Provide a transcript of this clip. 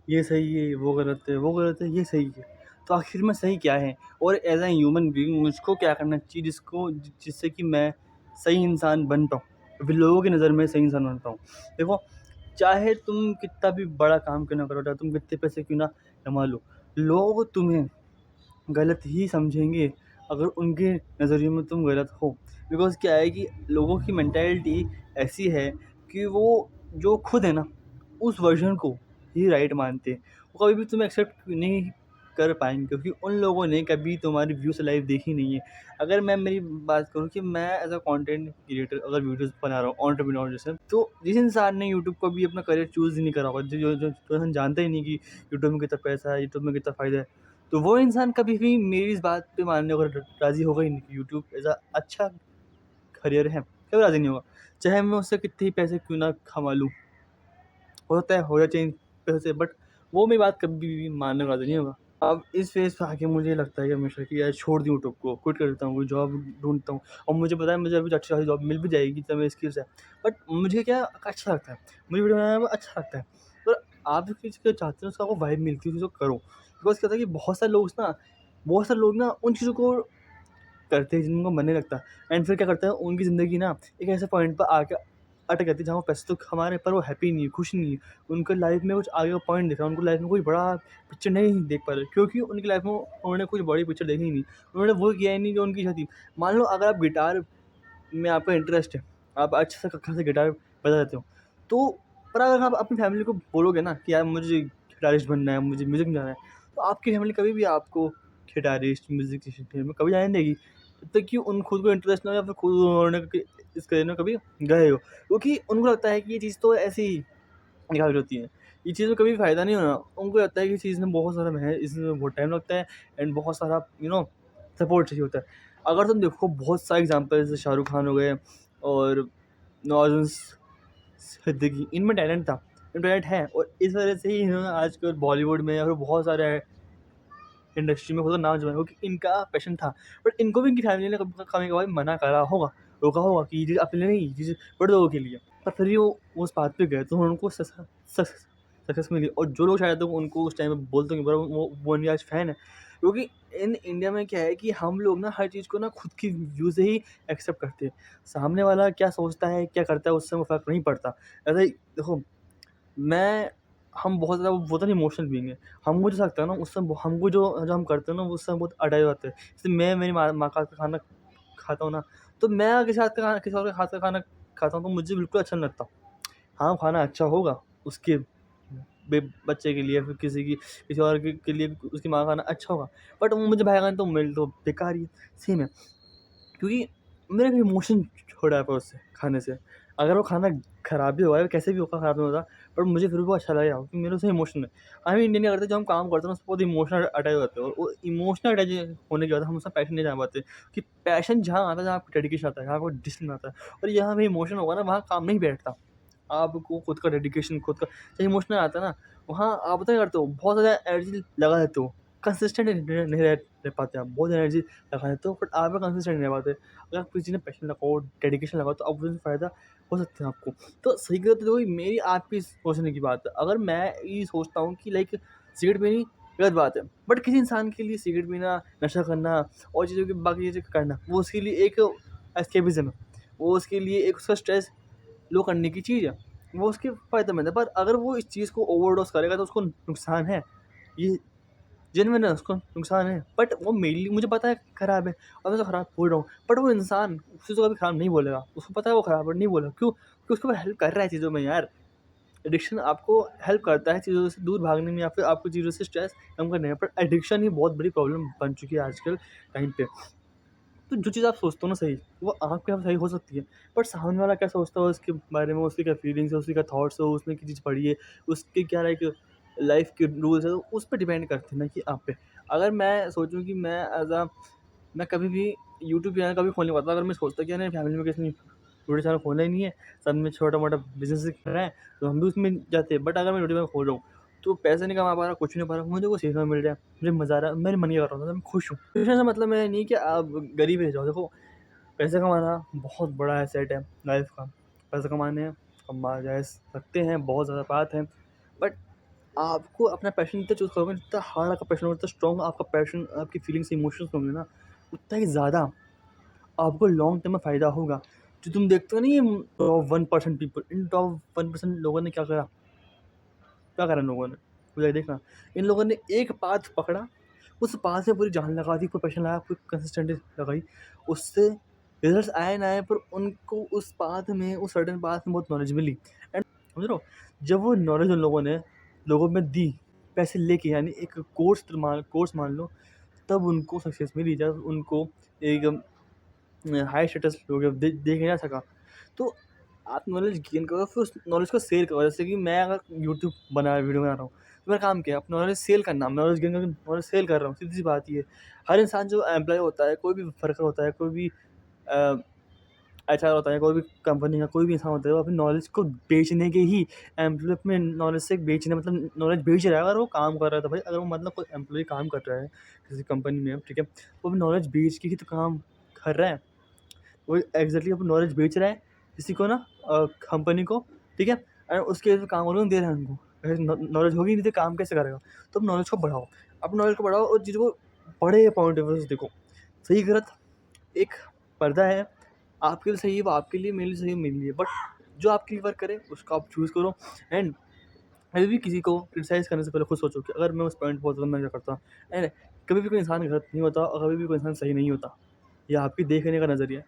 ये सही है, वो गलत है, वो गलत है, ये सही है। तो आखिर में सही क्या है? और एज़ अ ह्यूमन बीइंग मुझको क्या करना चाहिए जिससे कि मैं सही इंसान बन पाऊँ, फिर लोगों की नज़र में सही इंसान बन पाऊँ। देखो, चाहे तुम कितना भी बड़ा काम क्यों ना करो, चाहे तुम कितने पैसे क्यों ना कमा लो, लोग तुम्हें गलत ही समझेंगे अगर उनके नज़रिए में तुम गलत हो। बिकॉज़ क्या है कि लोगों की मेंटालिटी ऐसी है कि वो जो खुद है ना, उस वर्ज़न को ही राइट मानते हैं। वो कभी भी तुम्हें एक्सेप्ट नहीं कर पाएँगे क्योंकि उन लोगों ने कभी तुम्हारी व्यू से लाइफ़ देखी नहीं है। अगर मैं मेरी बात करूँ कि मैं एज़ अ कंटेंट क्रिएटर अगर वीडियोज़ बना रहा हूँ एंटरप्रेन्योर जैसे, तो जिस इंसान ने यूट्यूब को भी अपना करियर चूज़ ही नहीं करा होगा, जो इंसान जानता ही नहीं कि यूट्यूब में कितना पैसा है, यूट्यूब में कितना फ़ायदा है, तो वो इंसान कभी भी मेरी इस बात पे मानने को राज़ी होगा ही नहीं कि यूट्यूब एज़ अ अच्छा करियर है, कभी राज़ी नहीं होगा। चाहे मैं उससे कितने ही पैसे क्यों ना कमा लूँ, हो सकता है हो जाए चेंज पैसे से, बट वो मेरी बात कभी भी मानने को राज़ी नहीं होगा। अब इस फ़ेज़ पे आके मुझे लगता है कि हमेशा कि यार छोड़ दूँ यूट्यूब को, क्विट कर देता हूँ, कोई जॉब ढूँढता हूँ और मुझे पता है मुझे अभी अच्छी खासी जॉब मिल भी जाएगी जितना मेरी स्किल्स है। बट मुझे क्या अच्छा लगता है, मुझे वीडियो बनाना अच्छा लगता है। पर आप जिस चीज़ को चाहते हो उसको आपको वाइब मिलती है, उसको करो। बिकॉज़ क्या होता है कि बहुत सारे लोग ना उन चीज़ों को करते हैं जिनको मन नहीं लगता, एंड फिर क्या करते हैं उनकी ज़िंदगी ना एक ऐसे पॉइंट पर आके अटक जाती है जहाँ वो पैसे तो कमा रहे हैं पर वो हैप्पी नहीं है, खुश नहीं है। उनको लाइफ में कुछ आगे का पॉइंट दिख रहा है, उनको लाइफ में कोई बड़ा पिक्चर नहीं देख पा रहे क्योंकि उनकी लाइफ में उन्होंने कुछ बड़ी पिक्चर देखी ही नहीं। उन्होंने वो किया ही नहीं जो उनकी इच्छा थी। मान लो अगर आप गिटार में आपका इंटरेस्ट है, आप अच्छे से खासा गिटार बजा लेते हो, तो पर अगर आप अपनी फैमिली को बोलोगे ना कि यार मुझे गिटारिस्ट बनना है, मुझे म्यूज़िक में जाना है, तो आपकी फैमिली कभी भी आपको गिटारिस्ट, म्यूज़िक सीखने में कभी जाने नहीं देगी। जब तक कि उन खुद को इंटरेस्ट ना हो या फिर खुद उन्होंने इस करियर में कभी गए हो। क्योंकि उनको लगता है कि ये चीज़ तो ऐसे ही निकाल होती है। ये चीज़ में कभी फ़ायदा नहीं होना। उनको लगता है कि इस चीज़ में बहुत सारा इसमें बहुत टाइम लगता है एंड बहुत सारा सपोर्ट चाहिए होता है। अगर तुम देखो बहुत सारे एग्ज़ाम्पल जैसे शाहरुख खान हो गए और नवाज़ुद्दीन सिद्दीकी, इनमें टैलेंट था, इनमें टैलेंट है और इस वजह से ही इन्होंने आजकल बॉलीवुड में या फिर बहुत सारे इंडस्ट्री में खुद का नाम जमाया क्योंकि इनका पैशन था। बट इनको भी इनकी फैमिली ने कभी-कभार मना करा होगा, रोका होगा कि ये चीज़ अपने लिए नहीं, ये चीज़ बड़े लोगों के लिए। पर फिर भी वो उस बात पे गए तो उनको सक्सेस मिली और जो लोग शायद उनको उस टाइम पे बोलते होंगे पर वो उनके आज फैन है। क्योंकि इन इंडिया में क्या है कि हम लोग ना हर चीज़ को ना खुद की व्यू से ही एक्सेप्ट करते हैं। सामने वाला क्या सोचता है, क्या करता है उससे हमें फ़र्क नहीं पड़ता। ऐसा ही देखो मैं हम बहुत ज़्यादा वो तो नहीं इमोशनल बीइंग है। हमको जो लगता है ना उससे हमको जो जो हम करते हैं ना उससे हम बहुत अटैच हो जाते हैं। जैसे मैं मेरी माँ का हाथ का खाना खाता हूँ ना, तो मैं किसी और के हाथ का खाना खाता हूँ तो मुझे बिल्कुल अच्छा नहीं लगता। हाँ, खाना अच्छा होगा उसके बे बच्चे के लिए फिर किसी और के लिए उसकी माँ का खाना अच्छा होगा। बट वो मुझे भाएगा नहीं तो मेरे लिए तो बेकार ही है। सेम है। क्योंकि मेरा कोई इमोशन जुड़ा है उससे खाने से। अगर वो खाना खराब भी हुआ है, कैसे भी होगा खराब नहीं होता, पर मुझे फिर भी वो अच्छा लगेगा क्योंकि मेरे से इमोशन है। हम इंडियन क्या करते हैं, जो हम काम करते हैं ना उसपे बहुत इमोशनल अटैच हो जाते हैं और वो इमोशनल अटैच होने के बाद हम उसमें पैशन नहीं जमा पाते। कि पैशन जहाँ आता है, जहाँ आपको डेडिकेशन आता है, जहाँ आपको डिसिप्लिन आता है और यहाँ पे इमोशन होगा ना, वहाँ काम नहीं बैठता। आपको खुद का डेडिकेशन खुद का जब इमोशनल आता है ना, वहाँ आप पता क्या करते हो, बहुत ज़्यादा एनर्जी लगा देते हो। कंसिस्टेंट नहीं रह पाते आप, बहुत एनर्जी लगा देते हो बट आप में कंसिस्टेंट नहीं रह पाते। अगर आप किसी चीज़ में पैशन लगाओ, डेडिकेशन लगाओ तो अब उससे फ़ायदा हो सकता है आपको। तो सही कहते हो, मेरी आपकी सोचने की बात है। अगर मैं ये सोचता हूँ कि लाइक सिगरेट पीनी गलत बात है, बट किसी इंसान के लिए सिगरेट पीना, नशा करना और चीज़ों की बाकी चीज़ें करना, वो उसके लिए एक एस्केपिज़्म है। वो उसके लिए एक उसका स्ट्रेस लो करने की चीज़ है, वो उसके फ़ायदेमंद है। पर अगर वो इस चीज़ को ओवरडोज़ करेगा तो उसको नुकसान है। ये जेन्युइन है, उसको नुकसान है। बट वो मेरे लिए मुझे पता है खराब है और मैं उसे खराब बोल रहा हूँ। बट वो इंसान उस चीज़ को कभी खराब नहीं बोलेगा। उसको पता है वो खराब है, बट नहीं बोलेगा। क्यों? क्योंकि उसको वो हेल्प कर रहा है चीज़ों में यार। एडिक्शन आपको हेल्प करता है चीज़ों से दूर भागने में या फिर आपको चीज़ों से स्ट्रेस कम करने में। पर एडिक्शन ही बहुत बड़ी प्रॉब्लम बन चुकी है आजकल टाइम पे। तो जो चीज़ आप सोचते हो ना सही, वो आपके यहाँ सही हो सकती है, बट सामने वाला क्या सोचता है उसके बारे में, उसकी क्या फीलिंग्स है, उसकी क्या थॉट्स है, उसने क्या चीज़ पढ़ी है, उसके क्या लाइक लाइफ़ के रूल्स है, तो उस पे डिपेंड करते हैं ना कि आप पे। अगर मैं सोचूँ कि मैं कभी भी यूट्यूब चैनल कभी खोल नहीं पाता, अगर मैं सोचता कि यार फैमिली में किसी ने यूट्यूब चैनल खोला ही नहीं है, सब में छोटा-मोटा बिज़नेस ही कर रहे हैं, तो हम भी उसमें जाते। बट अगर मैं यूट्यूब चैनल खोल रहा हूँ, तो पैसे नहीं कमा पा रहा, कुछ नहीं पा रहा, मुझे कुछ सीखने को मिल रहा है, मुझे मज़ा आ रहा है, मेरे मन ये कर रहा था, मैं खुश हूँ। खुश होने का मतलब ये नहीं कि आप गरीब रह जाओ। देखो, पैसे कमाना बहुत बड़ा एसेट है लाइफ का। पैसे कमाने हैं, कमा जा सकते हैं, बहुत ज़्यादा बात है। बट आपको अपना पैशन जितना चूज़ करोगे, जितना हार्ड आपका पैशन होगा, जितना स्ट्रॉन्ग आपका पैशन, आपकी फीलिंग्स, इमोशंस होंगे ना, उतना ही ज़्यादा आपको लॉन्ग टर्म में फ़ायदा होगा। जो तुम देखते हो ना, ये टॉप 1% पीपल, इन टॉप 1% लोगों ने क्या करा इन लोगों ने? तो ये देखना, इन लोगों ने एक पाथ पकड़ा, उस पाथ में पूरी जान लगा दी, पूरा पैशन लगाया, पूरी कंसिस्टेंसी लगाई, उससे रिज़ल्ट्स आए ना आए, पर उनको उस पाथ में, उस सर्टेन पाथ में बहुत नॉलेज मिली। एंड समझ रहे हो? जब वो नॉलेज उन लोगों ने लोगों में दी, पैसे लेके, यानी एक कोर्स मान लो, तब उनको सक्सेस मिली, जब उनको एक हाई स्टेटस लोग देखे जा सका। तो आप नॉलेज गेन करो, फिर उस नॉलेज को शेयर करो। जैसे कि मैं अगर यूट्यूब वीडियो बना रहा हूँ, तो मेरा काम क्या है? अपना नॉलेज सेल करना, नॉलेज गेन करके नॉलेज सेल कर रहा हूँ, सीधी सी बात ये है। हर इंसान जो एम्प्लॉय होता है, कोई भी वर्कर होता है, कोई भी एचआर होता है, कोई भी कंपनी का कोई भी इंसान होता है, वो अपनी नॉलेज को बेचने के ही, एम्प्लॉय अपने नॉलेज से बेचने, मतलब नॉलेज बेच रहा है। अगर वो काम कर रहा है तो भाई, अगर वो मतलब कोई एम्प्लॉय काम कर रहा है किसी कंपनी में, ठीक है, वो भी नॉलेज बेच के ही तो काम कर रहा है। वो एग्जैक्टली अपनी नॉलेज बेच रहा है किसी को ना, कंपनी को, ठीक है, और उसके जो काम वालों को दे रहा है उनको। अगर नॉलेज होगी नहीं तो काम कैसे करेगा? तो अब नॉलेज को बढ़ाओ, अपनी नॉलेज को बढ़ाओ, और चीज़ों को बड़े पॉइंट ऑफ व्यू से देखो। सही गलत एक पर्दा है, आपके लिए सही है वो आपके लिए, मेरे लिए सही है मेरे लिए, बट जो आपके लिए वर्क करे उसको आप चूज़ करो। एंड कभी भी किसी को क्रिटिसाइज़ करने से पहले खुद सोचो कि अगर मैं उस पॉइंट पे होता तो मैं क्या करता। एंड कभी भी कोई इंसान गलत नहीं होता, और कभी भी कोई इंसान सही नहीं होता। ये आपकी देखने का नज़रिया है।